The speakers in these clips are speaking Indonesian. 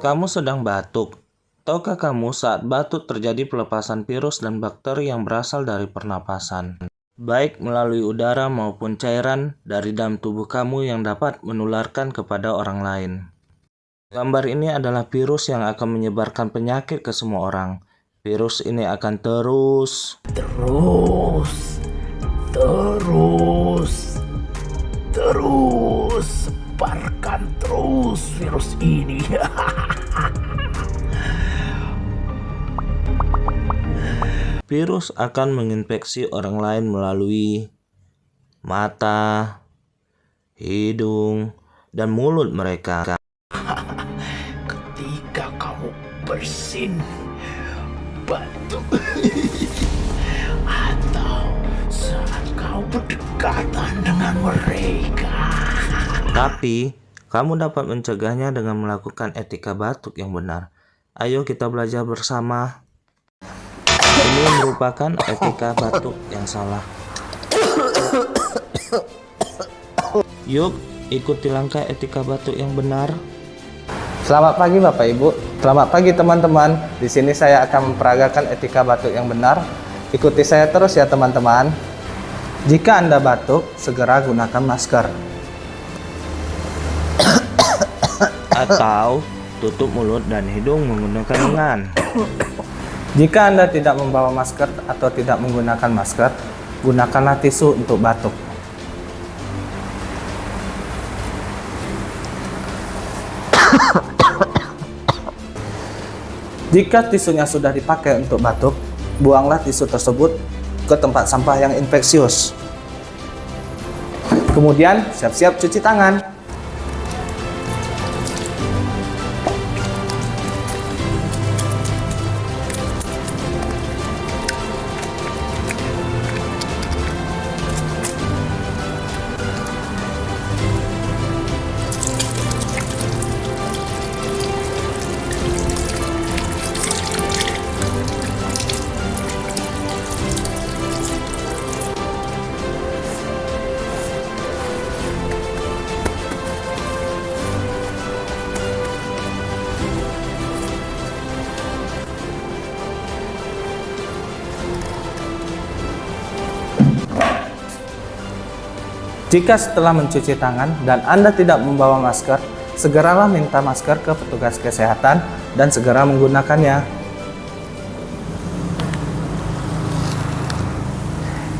Kamu sedang batuk. Tahukah kamu saat batuk terjadi pelepasan virus dan bakteri yang berasal dari pernapasan, baik melalui udara maupun cairan dari dalam tubuh kamu yang dapat menularkan kepada orang lain. Gambar ini adalah virus yang akan menyebarkan penyakit ke semua orang. Virus ini akan terus sebarkan terus virus ini. Virus akan menginfeksi orang lain melalui mata, hidung, dan mulut mereka. Ketika kamu bersin, batuk, atau saat kau berdekatan dengan mereka. Tapi, kamu dapat mencegahnya dengan melakukan etika batuk yang benar. Ayo kita belajar bersama. Ini merupakan etika batuk yang salah. Yuk, ikuti langkah etika batuk yang benar. Selamat pagi Bapak Ibu. Selamat pagi teman-teman. Di sini saya akan memperagakan etika batuk yang benar. Ikuti saya terus ya teman-teman. Jika Anda batuk, segera gunakan masker. Atau tutup mulut dan hidung menggunakan lengan. Jika Anda tidak membawa masker atau tidak menggunakan masker, gunakanlah tisu untuk batuk. Jika tisunya sudah dipakai untuk batuk, buanglah tisu tersebut ke tempat sampah yang infeksius. Kemudian, siap-siap cuci tangan. Jika setelah mencuci tangan dan Anda tidak membawa masker, segeralah minta masker ke petugas kesehatan dan segera menggunakannya.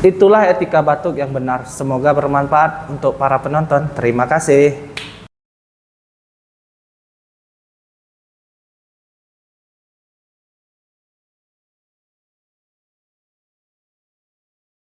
Itulah etika batuk yang benar. Semoga bermanfaat untuk para penonton. Terima kasih.